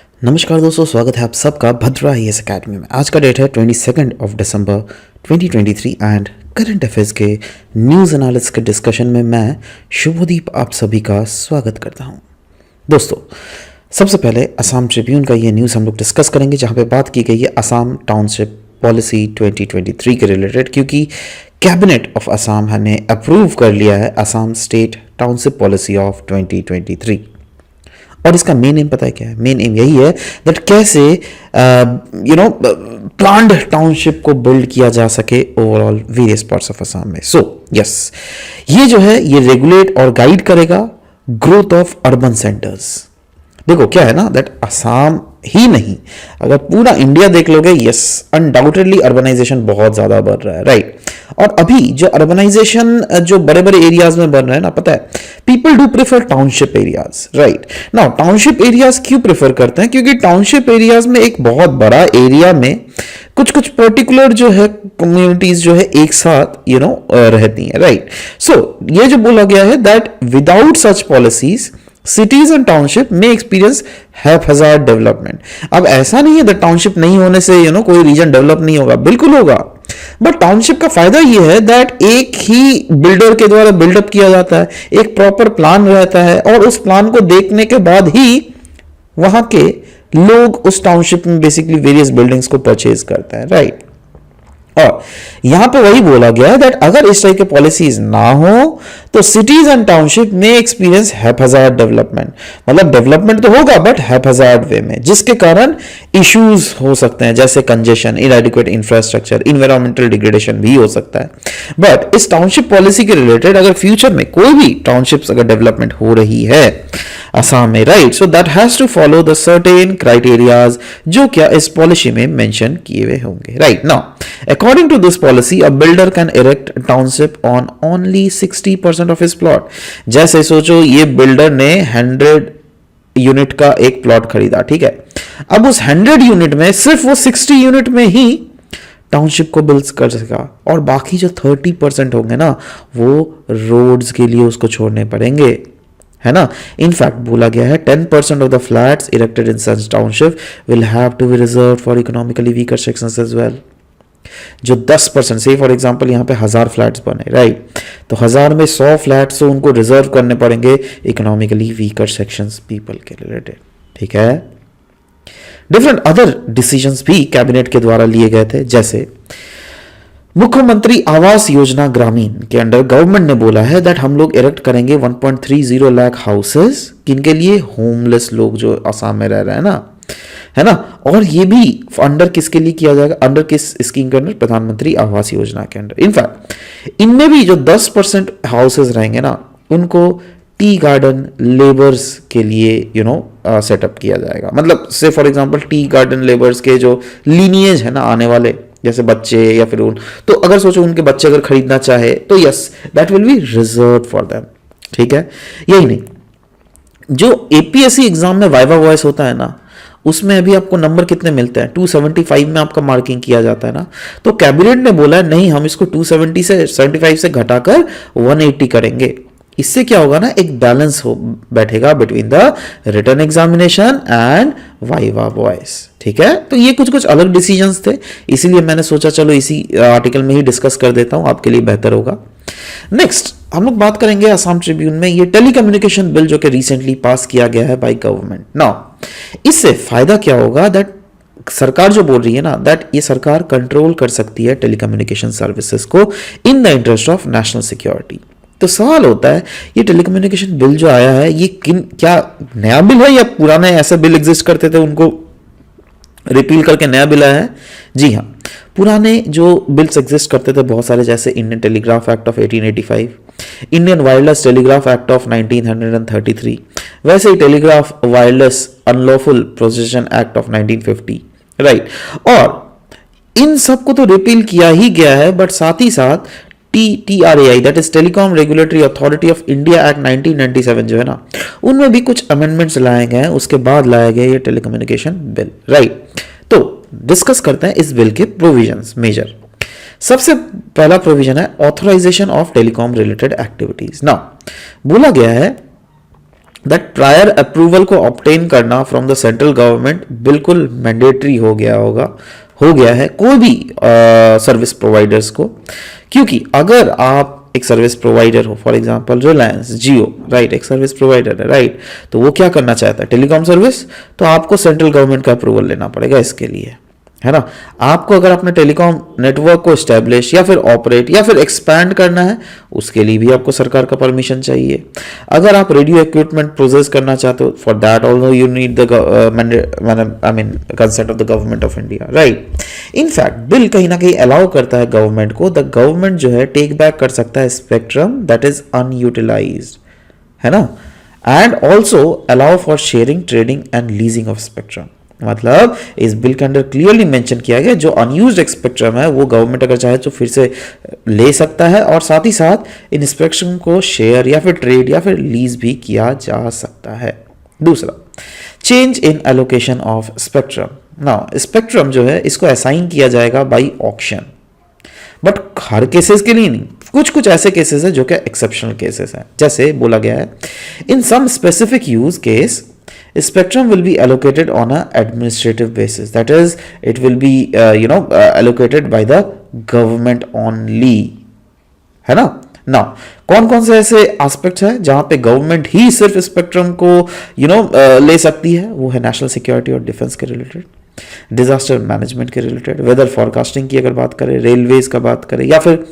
नमस्कार दोस्तों, स्वागत है आप सबका भद्रा IAS अकेडमी में। आज का डेट है 22 दिसंबर 2023 एंड करंट अफेयर्स के न्यूज़ एनालिसिस के डिस्कशन में मैं शुभदीप आप सभी का स्वागत करता हूं। दोस्तों, सबसे पहले असम ट्रिब्यून का ये न्यूज़ हम लोग डिस्कस करेंगे, जहां पे बात की गई है असम टाउनशिप पॉलिसी 2023 के रिलेटेड, क्योंकि कैबिनेट ऑफ असम ने अप्रूव कर लिया है Assam state township policy of 2023। और इसका मेन एम पता है क्या है? मेन एम यही है दैट कैसे प्लान्ड टाउनशिप को बिल्ड किया जा सके overall various parts of Assam में। सो यस, ये जो है ये रेगुलेट और गाइड करेगा ग्रोथ ऑफ अर्बन सेंटर्स। देखो क्या है ना, दैट असम ही नहीं, अगर पूरा इंडिया देख लोगे, यस अनडाउटेडली अर्बनाइजेशन बहुत ज्यादा बढ़ रहा है, राइट। और अभी जो अर्बनाइजेशन जो बड़े बड़े एरियाज में बन रहा है ना, पता है people do prefer township areas, right. Now township areas क्यों प्रेफर करते हैं? क्योंकि टाउनशिप एरियाज में एक बहुत बड़ा एरिया में कुछ कुछ पर्टिकुलर जो है कम्युनिटीज जो है एक साथ रहती हैं, राइट। सो ये जो बोला गया है that without such policies cities and township में एक्सपीरियंस हैफहजार्ड डेवलपमेंट। अब ऐसा नहीं है दैट टाउनशिप नहीं होने से कोई रीजन डेवलप नहीं होगा, बिल्कुल होगा। बट टाउनशिप का फायदा यह है दैट एक ही बिल्डर के द्वारा बिल्डअप किया जाता है, एक प्रॉपर प्लान रहता है, और उस प्लान को देखने के बाद ही वहां के लोग उस टाउनशिप में बेसिकली वेरियस बिल्डिंग्स को परचेज करते हैं, राइट। और यहां पे वही बोला गया है दैट अगर इस टाइप के पॉलिसीज ना हो तो सिटीज एंड टाउनशिप में एक्सपीरियंस हैफहजार्ड डेवलपमेंट, मतलब डेवलपमेंट तो होगा बट हैफहजार्ड वे में, जिसके कारण इश्यूज हो सकते हैं जैसे कंजेशन, इनएडिक्वेट इंफ्रास्ट्रक्चर, इन्वायरमेंटल डिग्रेडेशन भी हो सकता है। बट इस टाउनशिप पॉलिसी के रिलेटेड अगर फ्यूचर में कोई भी टाउनशिप्स अगर डेवलपमेंट हो रही है असम में, right, so that has to follow the certain criterias जो क्या इस पॉलिसी में मेंशन किए हुए होंगे, right. Now according to this policy a builder can erect a township on only 60% of his plot। जैसे सोचो ये बिल्डर ने 100 यूनिट का एक प्लॉट खरीदा, ठीक है। अब उस 100 यूनिट में सिर्फ वो 60 यूनिट में ही टाउनशिप को बिल्ड कर सकेगा, और बाकी जो 30% होंगे ना वो रोड्स के लिए उसको छोड़ने पड़ेंगे, है ना। इनफैक्ट बोला गया है 10% of the flats erected in such township will have to be reserved for economically weaker sections as well. जो 10% से फॉर एग्जांपल यहाँ पे 1000 फ्लैट्स बने, राइट, तो 1000 में 100 फ्लैट्स तो उनको रिजर्व करने पड़ेंगे इकोनॉमिकली वीकर सेक्शंस पीपल के रिलेटेड, ठीक है। डिफरेंट अदर डिसीजंस भी कैबिनेट के द्वारा लिए गए थे, जैसे मुख्यमंत्री आवास योजना ग्रामीण के अंडर गवर्नमेंट ने बोला है दैट हम लोग इरेक्ट करेंगे 1.30 लाख हाउसेस, किनके लिए? होमलेस लोग जो असम में रह रहे हैं ना, है ना। और ये भी अंडर किसके लिए किया जाएगा? अंडर किस स्कीम के अंडर? प्रधानमंत्री आवास योजना के अंडर। इनफैक्ट इनमें भी जो 10% हाउसेस रहेंगे ना उनको टी गार्डन लेबर्स के लिए सेटअप किया जाएगा। मतलब से for example tea garden labours के जो लीनिएज है ना आने वाले, जैसे बच्चे या फिर तो अगर सोचो उनके बच्चे अगर खरीदना चाहे तो yes that will B reserved for them, ठीक है। यही नहीं, जो APSC एग्जाम में वाइवा वॉइस होता है ना, उसमें अभी आपको नंबर कितने मिलते हैं? 275 में आपका मार्किंग किया जाता है ना, तो कैबिनेट ने बोला है नहीं, हम इसको 275 से घटाकर 180 करेंगे। इससे क्या होगा ना, एक बैलेंस हो बैठेगा between the written examination and viva voce, ठीक है। तो ये कुछ कुछ अलग डिसीजंस थे, इसीलिए मैंने सोचा चलो इसी आर्टिकल में ही डिस्कस कर देता हूं, आपके लिए बेहतर होगा। नेक्स्ट हम लोग बात करेंगे असम ट्रिब्यून में ये टेलीकम्युनिकेशन बिल जो कि रिसेंटली पास किया गया है बाय गवर्नमेंट। नाउ इससे फायदा क्या होगा दैट सरकार जो बोल रही है ना दैट ये सरकार कंट्रोल कर सकती है टेलीकम्युनिकेशन सर्विसेज को in the interest of national security. तो सवाल होता है ये टेलीकम्युनिकेशन बिल जो आया है ये क्या नया बिल है या पुराने ऐसे बिल एग्जिस्ट करते थे उनको रिपील करके नया बिल आया है? जी हाँ, पुराने जो बिल्स एग्जिस्ट करते थे बहुत सारे, जैसे Indian telegraph act of 1885, Indian wireless telegraph act of 1933, वैसे ही telegraph wireless unlawful possession act of 1950, right. और इन सबको तो रिपील किया ही गया है, बट साथ ही साथ TRAI that is telecom regulatory authority of India act 1997 जो है ना, उनमें भी कुछ अमेंडमेंट्स लाए गए हैं, उसके बाद लाया गया ये टेलीकम्युनिकेशन बिल, राइट। तो डिस्कस करते हैं इस बिल के प्रोविजंस मेजर। सबसे पहला प्रोविजन है authorisation of telecom related activities. Now बोला गया है दैट प्रायर अप्रूवल को ऑब्टेन करना फ्रॉम द सेंट्रल गवर्नमेंट बिल्कुल मैंडेटरी हो गया है कोई भी सर्विस प्रोवाइडर्स को। क्योंकि अगर आप एक सर्विस प्रोवाइडर हो, for example Reliance Jio, right, एक सर्विस प्रोवाइडर है, राइट, तो वो क्या करना चाहता है, टेलीकॉम सर्विस, तो आपको सेंट्रल गवर्नमेंट का अप्रूवल लेना पड़ेगा इसके लिए, है ना। आपको अगर अपने टेलीकॉम नेटवर्क को स्टैब्लिश या फिर ऑपरेट या फिर एक्सपैंड करना है, उसके लिए भी आपको सरकार का परमिशन चाहिए। अगर आप रेडियो इक्विपमेंट प्रोसेस करना चाहते हो, for that also you need the consent of the government of India, right. In fact bill कहीं ना कहीं अलाउ करता है गवर्नमेंट को, द गवर्नमेंट जो है टेक बैक कर सकता है स्पेक्ट्रम दैट इज अनयूटिलाइज्ड, है ना, and also allow for sharing, trading and leasing of spectrum. मतलब इस बिल के अंदर क्लियरली मेंशन किया गया जो अनयूज्ड स्पेक्ट्रम है वो गवर्नमेंट अगर चाहे तो फिर से ले सकता है, और साथ ही साथ इन स्पेक्ट्रम को शेयर या फिर ट्रेड या फिर लीज भी किया जा सकता है। दूसरा, change in allocation of spectrum. Now spectrum जो है इसको असाइन किया जाएगा by auction, but her cases के लिए नहीं, कुछ कुछ ऐसे केसेस है जो कि एक्सेप्शनल केसेस हैं। जैसे बोला गया है, in some specific use case spectrum will be allocated on a administrative basis, that is it will be allocated by the government only, है ना। ना कौन कौन से ऐसे एस्पेक्ट्स हैं जहां पे गवर्नमेंट ही सिर्फ स्पेक्ट्रम को ले सकती है, वो है नेशनल सिक्योरिटी और डिफेंस के रिलेटेड, डिजास्टर मैनेजमेंट के रिलेटेड, वेदर फॉरकास्टिंग की अगर बात करें, रेलवेज का बात करें, या फिर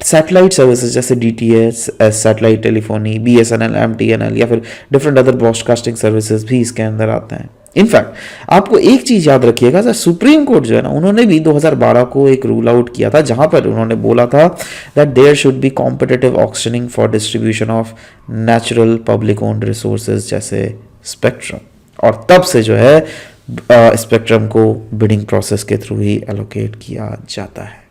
सैटेलाइट सर्विसेज जैसे DTH, satellite telephony, BSNL, MTNL, या फिर डिफरेंट अदर ब्रॉडकास्टिंग सर्विसेज भी इसके अंदर आते हैं। इनफैक्ट आपको एक चीज याद रखिएगा, सर सुप्रीम कोर्ट जो है ना, उन्होंने भी 2012 को एक रूल आउट किया था जहां पर उन्होंने बोला था that there should be competitive auctioning for distribution of natural public owned resources जैसे स्पेक्ट्रम, और तब से जो है स्पेक्ट्रम को बिडिंग प्रोसेस के थ्रू ही एलोकेट किया जाता है।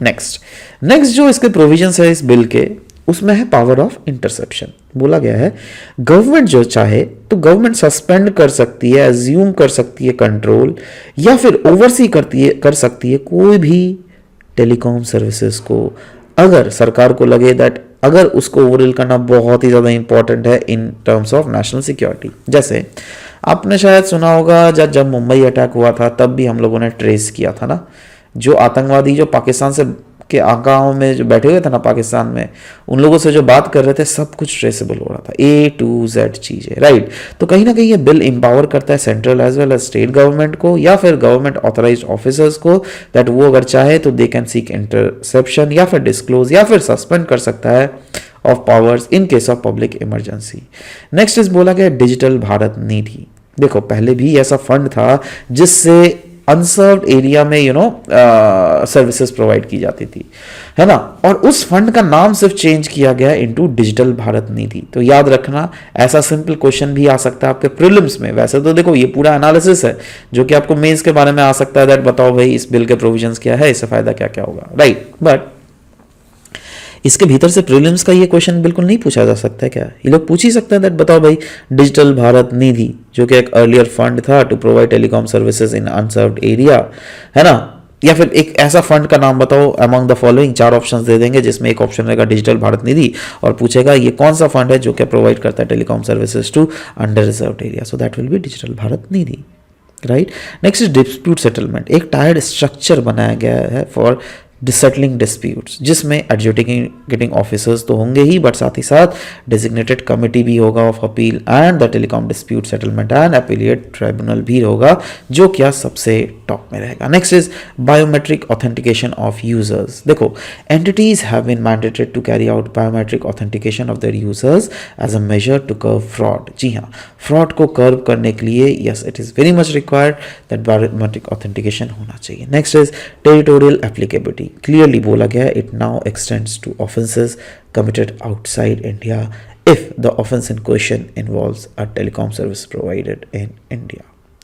नेक्स्ट जो इसके प्रोविजंस है इस बिल के, उसमें है पावर ऑफ इंटरसेप्शन। बोला गया है गवर्नमेंट जो चाहे तो गवर्नमेंट सस्पेंड कर सकती है, अज्यूम कर सकती है कंट्रोल, या फिर ओवरसी कर सकती है कोई भी टेलीकॉम सर्विसेज को, अगर सरकार को लगे दैट अगर उसको ओवरऑल करना बहुत ही ज़्यादा इंपॉर्टेंट है in terms of national security. जैसे आपने शायद सुना होगा जब मुंबई अटैक हुआ था तब भी हम लोगों ने ट्रेस किया था ना, जो आतंकवादी जो पाकिस्तान से के गाँव में जो बैठे हुए थे ना पाकिस्तान में, उन लोगों से जो बात कर रहे थे सब कुछ ट्रेसेबल हो रहा था, A to Z चीज़ें, राइट। तो कहीं ना कहीं ये बिल एम्पावर करता है central as well as state government को या फिर गवर्नमेंट ऑथराइज्ड ऑफिसर्स को, दैट वो अगर चाहे तो दे कैन सीक इंटरसेप्शन या फिर डिस्क्लोज या फिर सस्पेंड कर सकता है of powers in case of public emergency. Next is बोला गया डिजिटल भारत निधि। देखो पहले भी ऐसा फंड था जिससे अनसर्व्ड एरिया में सर्विसेज प्रोवाइड की जाती थी, है ना, और उस फंड का नाम सिर्फ चेंज किया गया इनटू डिजिटल भारत निधि। तो याद रखना ऐसा सिंपल क्वेश्चन भी आ सकता है आपके प्रीलिम्स में। वैसे तो देखो ये पूरा एनालिसिस है जो कि आपको मेंस के बारे में आ सकता है, दैट बताओ भाई इस बिल के प्रोविजंस क्या है, इससे फायदा क्या क्या होगा, राइट। बट इसके भीतर से प्रीलिम्स का ये क्वेश्चन बिल्कुल नहीं पूछा जा सकता है क्या, ये लोग पूछ ही सकते हैं दैट बताओ भाई डिजिटल भारत निधि जो कि एक अर्लियर फंड था to provide telecom services in unserved area, है ना, या फिर एक ऐसा फंड का नाम बताओ अमंग द फॉलोइंग, 4 ऑप्शंस दे देंगे जिसमें एक ऑप्शन रहेगा डिजिटल भारत निधि और पूछेगा ये कौन सा फंड है जो कि प्रोवाइड करता है telecom services to under reserved area, so that will be digital Bharat Nidhi, right. Next is dispute settlement. एक टायर्ड स्ट्रक्चर बनाया गया है फॉर डिसेटलिंग डिस्प्यूट्स, जिसमें एडजुडिकेटिंग ऑफिसर्स तो होंगे ही बट साथ ही साथ डेजिग्नेटेड कमिटी भी होगा of appeal and the telecom dispute settlement and appellate tribunal भी होगा जो क्या सबसे टॉप में रहेगा। Next is biometric authentication of users. देखो entities have been mandated to carry out biometric authentication of their users as a measure to curb fraud. जी हाँ, फ्रॉड को कर्व करने के लिए yes it is very much required that biometric authentication होना चाहिए। Next is territorial applicability. Clearly बोला गया है it now extends to offences committed outside India if the offence in question involves a telecom service provided in India,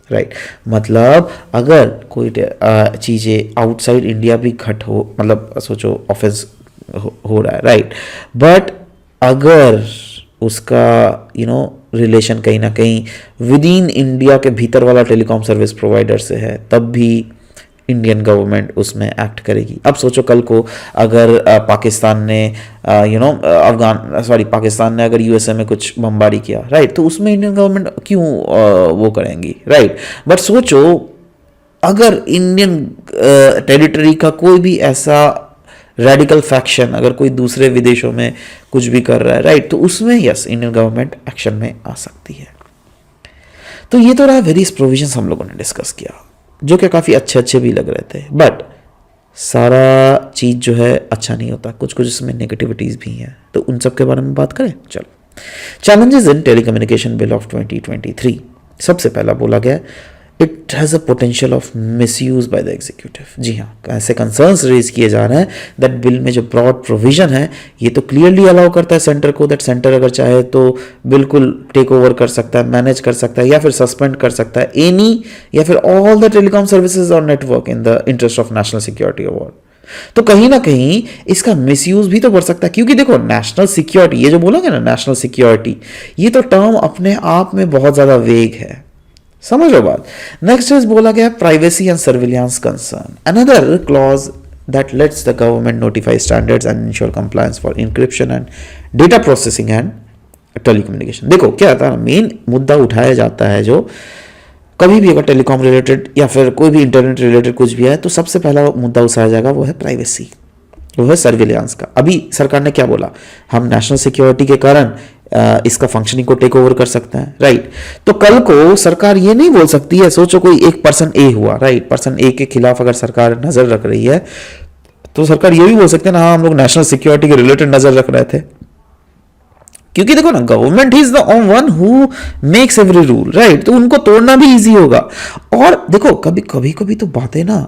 right. मतलब अगर कोई चीज़ें outside India भी घट हो, मतलब सोचो ऑफेंस हो रहा है, राइट, बट अगर उसका रिलेशन कहीं ना कहीं विद इन इंडिया के भीतर वाला टेलीकॉम सर्विस प्रोवाइडर से है, तब भी इंडियन गवर्नमेंट उसमें एक्ट करेगी। अब सोचो कल को अगर पाकिस्तान ने पाकिस्तान ने अगर यूएसए में कुछ बमबारी किया, राइट, तो उसमें इंडियन गवर्नमेंट क्यों वो करेंगी, राइट। बट सोचो अगर इंडियन टेरिटरी का कोई भी ऐसा रेडिकल फैक्शन अगर कोई दूसरे विदेशों में कुछ भी कर रहा है, राइट, तो उसमें यस इंडियन गवर्नमेंट एक्शन में आ सकती है। तो ये तो रहा वेरियस प्रोविजंस हम लोगों ने डिस्कस किया, जो कि काफ़ी अच्छे अच्छे भी लग रहे थे, बट सारा चीज़ जो है अच्छा नहीं होता, कुछ कुछ इसमें नेगेटिविटीज़ भी हैं। तो उन सब के बारे में बात करें। चलो, challenges in telecommunication bill of 2023। सबसे पहला बोला गया it has a potential of misuse by the executive. जी हाँ, ऐसे कंसर्न्स रेज किए जा रहे हैं दैट बिल में जो ब्रॉड प्रोविजन है ये तो क्लियरली अलाउ करता है सेंटर को, दैट सेंटर अगर चाहे तो बिल्कुल टेक ओवर कर सकता है, मैनेज कर सकता है, या फिर सस्पेंड कर सकता है एनी या फिर ऑल द टेलीकॉम सर्विसेज और network in the interest of national security award. तो कहीं ना कहीं इसका मिसयूज भी तो बढ़ सकता है, क्योंकि देखो नेशनल सिक्योरिटी, ये जो बोलोगे ना नेशनल सिक्योरिटी, ये तो टर्म अपने आप में बहुत ज्यादा वेग है, समझ लो बात। नेक्स्ट इज बोला गया privacy and surveillance concern, another clause that lets the government notify standards and ensure compliance for encryption and data processing and telecommunication. देखो क्या था, मेन मुद्दा उठाया जाता है जो कभी भी अगर टेलीकॉम रिलेटेड या फिर कोई भी इंटरनेट रिलेटेड कुछ भी है तो सबसे पहला मुद्दा उठाया जाएगा वो है प्राइवेसी, वो है सर्विलांस का। अभी सरकार ने क्या बोला, हम नेशनल सिक्योरिटी के कारण इसका फंक्शनिंग को टेक ओवर कर सकते हैं, राइट। तो कल को सरकार ये नहीं बोल सकती है, सोचो कोई एक पर्सन ए हुआ, राइट, पर्सन ए के खिलाफ अगर सरकार नजर रख रही है तो सरकार ये भी बोल सकते हैं ना, हाँ हम लोग नेशनल सिक्योरिटी के रिलेटेड नजर रख रहे थे, क्योंकि देखो ना government is the one who makes every rule, right, तो उनको तोड़ना भी इजी होगा। और देखो कभी कभी तो बातें ना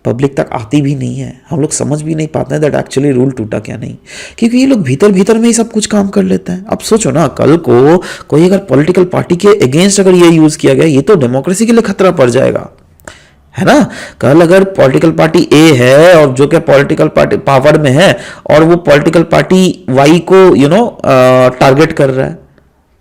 पब्लिक तक आती भी नहीं है, हम लोग समझ भी नहीं पाते हैं दैट एक्चुअली रूल टूटा क्या नहीं, क्योंकि ये लोग भीतर भीतर में ही सब कुछ काम कर लेते हैं। अब सोचो ना कल को कोई अगर पॉलिटिकल पार्टी के अगेंस्ट अगर ये यूज किया गया, ये तो डेमोक्रेसी के लिए खतरा पड़ जाएगा, है ना। कल अगर पॉलिटिकल पार्टी ए है और जो कि पॉलिटिकल पार्टी पावर में है और वो पॉलिटिकल पार्टी वाई को टारगेट कर रहा है,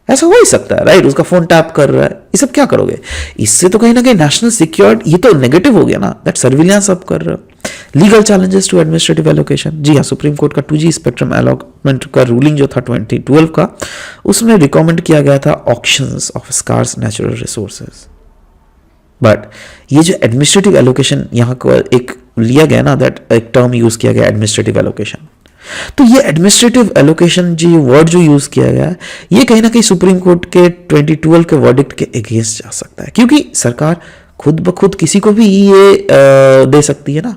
ऐसा हो ही सकता है, राइट, उसका फोन टैप कर रहा है, ये सब क्या करोगे। इससे तो कहीं ना कहीं नेशनल सिक्योरिटी ये तो नेगेटिव हो गया ना, दैट सर्विलांस आप कर रहे हो। Legal challenges to administrative allocation, जी हाँ, सुप्रीम कोर्ट का 2G स्पेक्ट्रम अलॉटमेंट का रूलिंग जो था 2012 का, उसमें रिकमेंड किया गया था auctions of scarce natural resources. But ये जो एडमिनिस्ट्रेटिव एलोकेशन यहाँ को एक लिया गया ना, दैट एक टर्म यूज किया गया एडमिनिस्ट्रेटिव एलोकेशन, तो ये एडमिनिस्ट्रेटिव एलोकेशन जो वर्ड जो यूज किया गया है ये कहीं ना कहीं सुप्रीम कोर्ट के 2012 के वर्डिक्ट के अगेंस्ट जा सकता है, क्योंकि सरकार खुद ब खुद किसी को भी ये दे सकती है ना।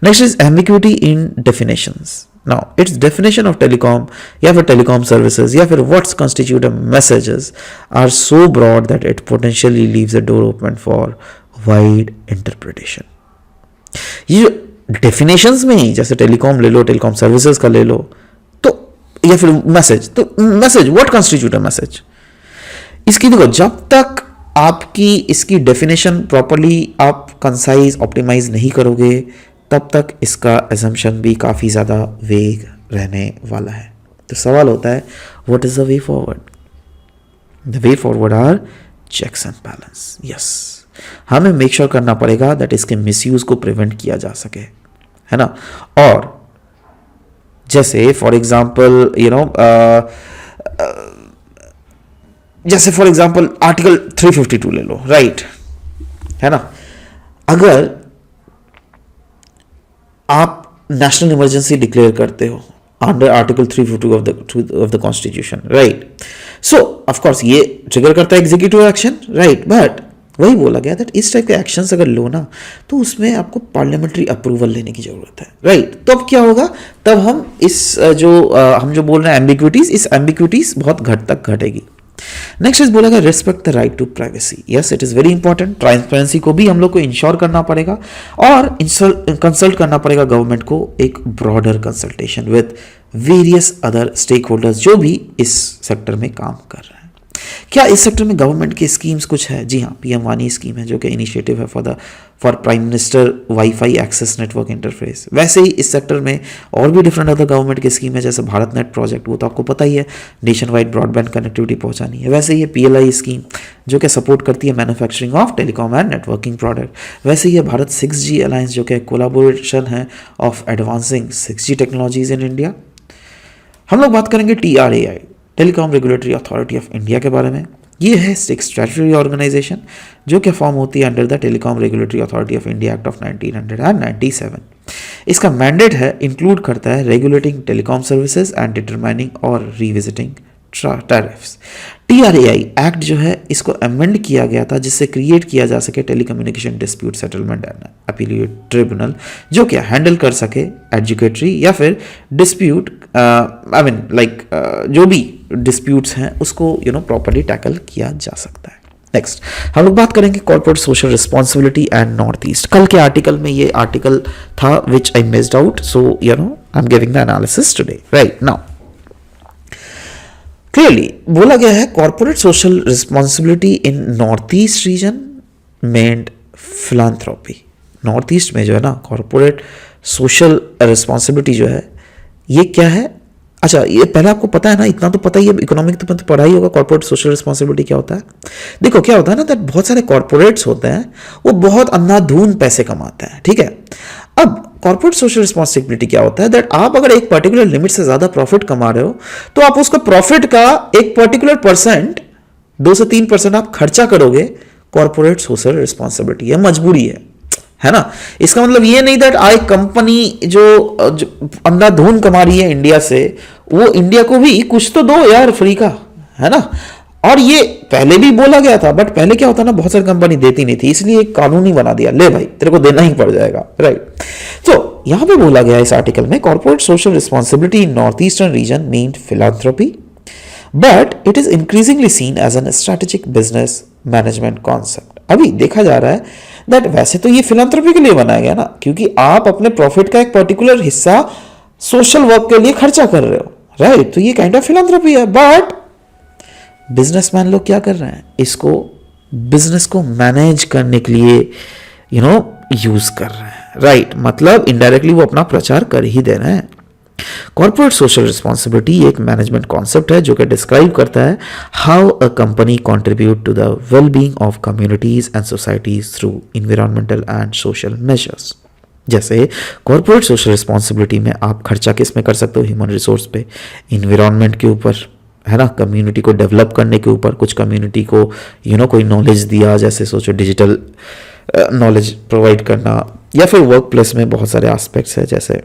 Next is ambiguity in definitions. Now it's definition of telecom या फिर टेलीकॉम सर्विसेज या फिर what's constitute messages are so broad that it potentially leaves a door open for wide interpretation. ये डेफिनेशंस में ही जैसे टेलीकॉम ले लो, टेलीकॉम सर्विसेज का ले लो, तो या फिर मैसेज, तो message what constitute a message, इसकी देखो जब तक आपकी इसकी डेफिनेशन प्रॉपरली आप कंसाइज ऑप्टिमाइज नहीं करोगे तब तक इसका असम्पशन भी काफ़ी ज़्यादा वेग रहने वाला है। तो सवाल होता है what is the way forward. The way forward are checks and balance. Yes, हमें मेक श्योर करना पड़ेगा दैट इसके मिसयूज को प्रिवेंट किया जा सके, है ना। और जैसे फॉर एग्जांपल जैसे फॉर एग्जांपल आर्टिकल 352 ले लो, राइट, है ना। अगर आप नेशनल इमरजेंसी डिक्लेयर करते हो under article 352 of the constitution, right, so of course ये ट्रिगर करता है एग्जीक्यूटिव एक्शन, राइट, बट वही बोला गया दैट इस टाइप के एक्शंस अगर लो ना तो उसमें आपको पार्लियामेंट्री अप्रूवल लेने की जरूरत है, राइट। तो अब क्या होगा, तब हम इस हम जो बोल रहे हैं एम्बिग्विटीज, इस एम्बिग्विटीज बहुत घट तक घटेगी। नेक्स्ट इज बोला गया respect the right to privacy. Yes, it is very important. Transparency को भी हम लोग को इंश्योर करना पड़ेगा और कंसल्ट करना पड़ेगा गवर्नमेंट को एक broader consultation with various other stakeholders जो भी इस सेक्टर में काम कर रहे हैं। क्या इस सेक्टर में गवर्नमेंट की स्कीम्स कुछ है? जी हाँ, पीएम वानी स्कीम है जो कि इनिशिएटिव है for prime minister WiFi access network interface. वैसे ही इस सेक्टर में और भी डिफरेंट अदर गवर्नमेंट की स्कीम है, जैसे भारत नेट प्रोजेक्ट, वो तो आपको पता ही है, नेशन वाइड ब्रॉडबैंड कनेक्टिविटी पहुंचानी है। वैसे ही ये पीएलआई स्कीम जो कि सपोर्ट करती है manufacturing of telecom and networking product. वैसे ही भारत 6G अलायंस जो कि कोलाबोरेशन है of advancing 6G technologies in India. हम लोग बात करेंगे TRAI, telecom regulatory authority of India के बारे में। ये है एक स्टैट्यूटरी ऑर्गेनाइजेशन जो कि फॉर्म होती है under the telecom regulatory authority of India act of 1997। इसका मैंडेट है, इंक्लूड करता है regulating telecom services and determining और रिविजिटिंग टैरिफ्स। TRAI एक्ट जो है इसको अमेंड किया गया था जिससे क्रिएट किया जा सके telecommunication dispute settlement and appellate tribunal, जो क्या हैंडल कर सके एडजुकेटरी या फिर डिस्प्यूट जो भी डिस्प्यूट्स हैं उसको प्रॉपर्ली टैकल किया जा सकता है। नेक्स्ट हम लोग बात करेंगे corporate social responsibility and north east. कल के आर्टिकल में ये आर्टिकल था which I missed out, so I am giving the analysis today. Right now clearly बोला गया है corporate social responsibility in north east region meant philanthropy. North east में जो है ना कॉर्पोरेट सोशल रिस्पॉन्सिबिलिटी जो है ये क्या है? अच्छा, ये पहले आपको पता है ना, इतना तो पता ही है, इकोनॉमिक तो पढ़ा ही होगा कॉर्पोरेट सोशल रिस्पॉन्सिबिलिटी क्या होता है। देखो क्या होता है ना, दैट बहुत सारे कॉर्पोरेट्स होते हैं वो बहुत अंधाधुंध पैसे कमाते हैं, ठीक है। अब कॉर्पोरेट सोशल रिस्पॉन्सिबिलिटी क्या होता है, दैट आप अगर एक पर्टिकुलर लिमिट से ज्यादा प्रॉफिट कमा रहे हो तो आप उसका प्रॉफिट का एक पर्टिकुलर परसेंट 2 से 3% आप खर्चा करोगे। कॉर्पोरेट सोशल रिस्पॉन्सिबिलिटी है, मजबूरी है ना। इसका मतलब ये नहीं दैट आई कंपनी जो अंधाधुंध कमा रही है इंडिया से, वो इंडिया को भी कुछ तो दो यार फ्री का, है ना। और ये पहले भी बोला गया था, बट पहले क्या होता ना, बहुत सारी कंपनी देती नहीं थी, इसलिए एक कानून ही बना दिया, ले भाई तेरे को देना ही पड़ जाएगा, राइट। तो यहां पे बोला गया इस आर्टिकल में corporate social responsibility in north eastern region meant philanthropy, but it is increasingly seen as an strategic business management concept. अभी देखा जा रहा है दैट वैसे तो ये फिलांथ्रोपी के लिए बनाया गया ना, क्योंकि आप अपने प्रॉफिट का एक पर्टिकुलर हिस्सा सोशल वर्क के लिए खर्चा कर रहे हो, राइट। तो ये काइंड ऑफ फिलांथ्रोपी है, बट बिजनेसमैन लोग क्या कर रहे हैं, इसको बिजनेस को मैनेज करने के लिए यूज कर रहे हैं, राइट। मतलब इनडायरेक्टली वो अपना प्रचार कर ही दे रहे हैं। कॉर्पोरेट सोशल रिस्पॉन्सिबिलिटी एक मैनेजमेंट कॉन्सेप्ट है जो कि डिस्क्राइब करता है how a company contribute to the well being of communities and societies through environmental and social measures. जैसे कॉर्पोरेट सोशल रिस्पॉन्सिबिलिटी में आप खर्चा किस में कर सकते हो, ह्यूमन रिसोर्स पे, इन्वायरमेंट के ऊपर, है ना, कम्युनिटी को डेवलप करने के ऊपर, कुछ कम्युनिटी को कोई नॉलेज दिया, जैसे सोचो डिजिटल नॉलेज प्रोवाइड करना, या फिर वर्क प्लेस में बहुत सारे एस्पेक्ट्स है, जैसे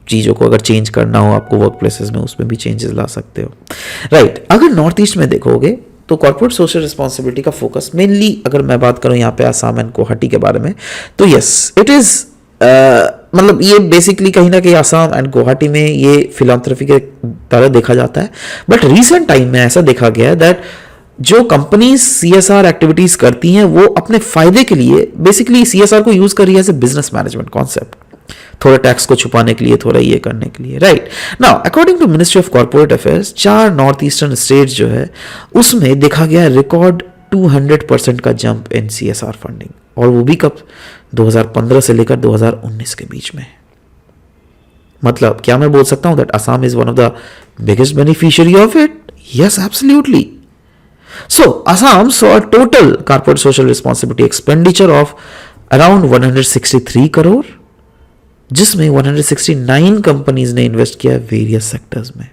चीज़ों को अगर चेंज करना हो आपको वर्क प्लेसेस में, उसमें भी चेंजेस ला सकते हो, राइट। अगर नॉर्थ ईस्ट में देखोगे तो कॉर्पोरेट सोशल रिस्पॉन्सिबिलिटी का फोकस मेनली, अगर मैं बात करूं यहाँ पे आसाम एंड गुवाहाटी के बारे में, तो यस इट इज मतलब ये बेसिकली कहीं ना कहीं आसाम एंड गुवाहाटी में ये फिलांथ्रोपी के तरह देखा जाता है। बट रिसेंट टाइम में ऐसा देखा गया है दैट जो कंपनीज CSR एक्टिविटीज करती हैं वो अपने फायदे के लिए बेसिकली CSR को यूज कर रही है as a business management concept, थोड़ा टैक्स को छुपाने के लिए, थोड़ा ये करने के लिए, right. Now according to ministry of corporate affairs, 4 north eastern states जो है उसमें देखा गया रिकॉर्ड 200% का जंप इन CSR फंडिंग, और वो भी कब, 2015 से लेकर 2019 के बीच में। मतलब क्या मैं बोल सकता हूं that Assam is one of the biggest beneficiary of it? Yes, absolutely. So, Assam saw a total corporate social responsibility expenditure of around 163 crore, जिसमें 169 कंपनीज ने इन्वेस्ट किया वेरियस सेक्टर्स में।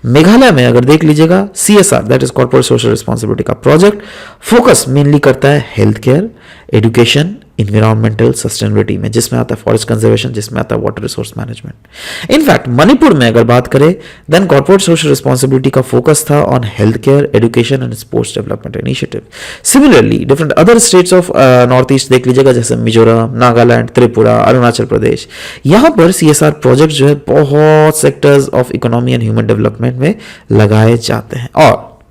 मेघालय में अगर देख लीजिएगा CSR that is corporate social responsibility का project focus mainly करता है health care, education, environmental sustainability में, जिसमें आता है फॉरेस्ट कंजर्वेशन, जिसमें आता है water resource management. In fact Manipur में अगर बात करें देन कॉर्पोरेट सोशल रिस्पॉन्सिबिलिटी का फोकस था on health care, education and sports development initiative. Similarly different other states of north east देख लीजिएगा, जैसे मिजोरम, नागालैंड, त्रिपुरा, अरुणाचल प्रदेश, यहां पर CSR प्रोजेक्ट जो है बहुत sectors of economy and human development में लगाए जाते हैं। और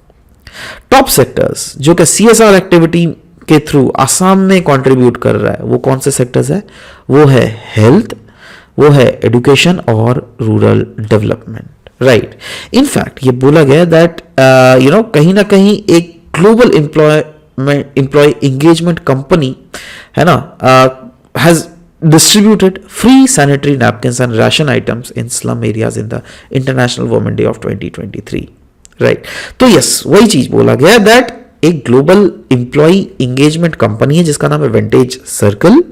टॉप सेक्टर्स जो कि CSR एक्टिविटी के थ्रू आसाम में कंट्रीब्यूट कर रहा है वो कौन से सेक्टर्स है, वो है हेल्थ, वो है एजुकेशन और रूरल डेवलपमेंट। राइट। इनफैक्ट ये बोला गया दैट कहीं ना कहीं एक ग्लोबल एम्प्लॉय एंगेजमेंट कंपनी है ना has distributed free sanitary napkins and ration items in slum areas in the International Women Day of 2023. Right. तो यस वही चीज बोला गया दैट एक ग्लोबल एम्प्लॉय एंगेजमेंट कंपनी है जिसका नाम है वेंटेज सर्कल।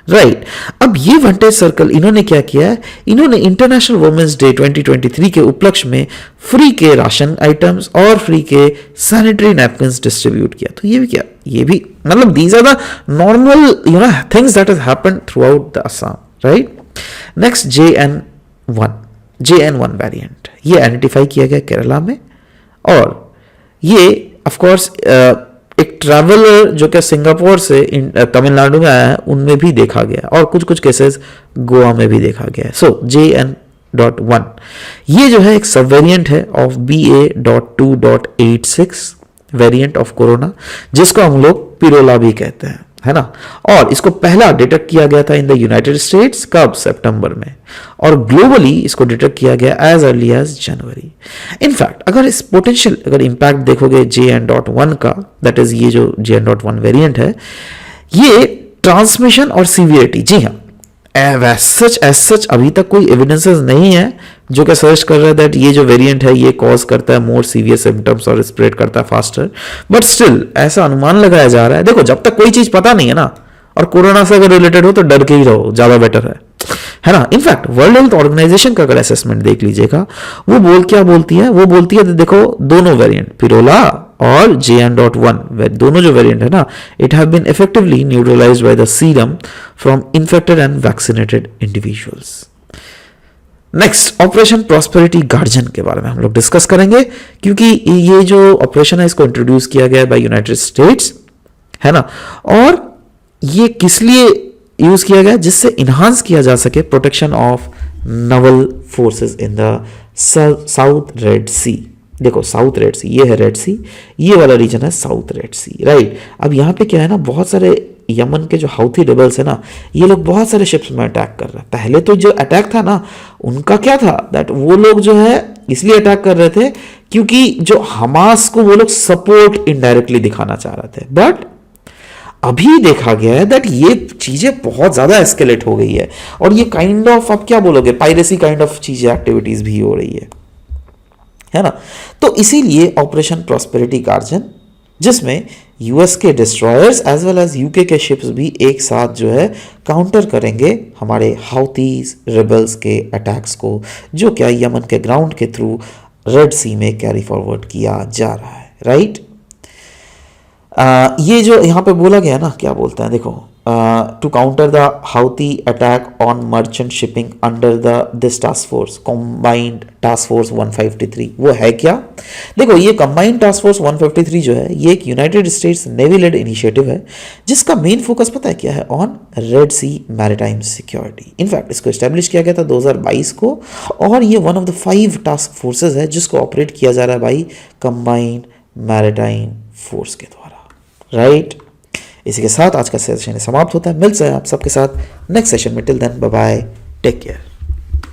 राइट। अब ये वेंटेज सर्कल इन्होंने क्या किया है, इन्होंने इंटरनेशनल वुमेन्स डे 2023 के उपलक्ष्य में फ्री के राशन आइटम्स और फ्री के सैनिटरी नैपकिन्स डिस्ट्रीब्यूट किया। तो ये भी क्या, ये भी मतलब these are the normal things that has happened throughout the Assam. Right. Next JN1 variant, ये आइडेंटिफाई किया गया केरला में, और ये ऑफ कोर्स एक ट्रैवलर जो कि सिंगापुर से तमिलनाडु में आया है उनमें भी देखा गया, और कुछ कुछ केसेस गोवा में भी देखा गया है। सो JN.1 ये जो है एक सब वेरिएंट है of BA.2.86 variant of corona, जिसको हम लोग पिरोला भी कहते हैं, है ना। और इसको पहला डिटेक्ट किया गया था इन द यूनाइटेड स्टेट्स कब, सितंबर में, और ग्लोबली इसको डिटेक्ट किया गया एज अर्ली एज जनवरी। इनफैक्ट अगर इस पोटेंशियल अगर इंपैक्ट देखोगे JN.1 का, दैट इज ये जो JN.1 वेरिएंट है, ये ट्रांसमिशन और सीवियरिटी, जी हाँ, एज सच अभी तक कोई एविडेंसेस नहीं है जो कि सजेस्ट कर रहा है दैट ये जो वेरिएंट है ये कॉज करता है मोर सीवियर सिम्टम्स और स्प्रेड करता है फास्टर, बट स्टिल ऐसा अनुमान लगाया जा रहा है। देखो जब तक कोई चीज पता नहीं है ना, और कोरोना से अगर रिलेटेड हो तो डर के ही रहो, ज्यादा बेटर है ना। इनफैक्ट वर्ल्ड हेल्थ ऑर्गेनाइजेशन का अगर असेसमेंट देख लीजिएगा, वो क्या बोलती है, वो बोलती है देखो दोनों वेरिएंट पिरोला और JN.1 दोनों जो वेरिएंट है ना, it have been effectively neutralised by the serum from infected and vaccinated individuals. Next operation prosperity guardian के बारे में हम लोग डिस्कस करेंगे, क्योंकि ये जो ऑपरेशन है इसको इंट्रोड्यूस किया गया है बाय यूनाइटेड स्टेट्स, है ना, और ये किस लिए यूज किया गया, जिससे इन्हांस किया जा सके protection of naval forces in the south Red Sea. देखो साउथ रेड सी, ये है रेड सी, ये वाला रीजन है साउथ रेड सी। राइट। अब यहाँ पे क्या है ना, बहुत सारे यमन के जो हाउथी रिबल्स है ना, ये लोग बहुत सारे शिप्स में अटैक कर रहे हैं। पहले तो जो अटैक था ना, उनका क्या था दैट वो लोग जो है इसलिए अटैक कर रहे थे क्योंकि जो हमास को वो लोग सपोर्ट इनडायरेक्टली दिखाना चाह रहे थे, बट अभी देखा गया है दैट ये चीजें बहुत ज्यादा एस्केलेट हो गई है, और ये काइंड ऑफ आप क्या बोलोगे पायरेसी काइंड ऑफ चीजें एक्टिविटीज भी हो रही है ना। तो इसीलिए ऑपरेशन प्रॉस्पेरिटी गार्जियन, जिसमें यूएस के destroyers as well as UK के शिप्स भी एक साथ जो है काउंटर करेंगे हमारे हाउथीज रिबल्स के अटैक्स को, जो क्या यमन के ग्राउंड के थ्रू रेड सी में कैरी फॉरवर्ड किया जा रहा है। राइट। ये जो यहाँ पे बोला गया ना, क्या बोलते हैं देखो, to counter the Houthi attack on merchant shipping under this task force combined task force 153, वो है क्या, देखो ये कंबाइंड टास्क फोर्स 153 जो है ये एक United States navy led initiative है, जिसका मेन फोकस पता है क्या है, on Red Sea maritime security. In fact इसको एस्टेब्लिश किया गया था 2022 को, और ये one of the 5 task forces है जिसको ऑपरेट किया जा रहा है बाई कंबाइंड मैरिटाइम फोर्स के द्वारा। राइट। इसी के साथ आज का सेशन समाप्त होता है। मिलते हैं आप सबके साथ नेक्स्ट सेशन में। Till then bye bye, take care.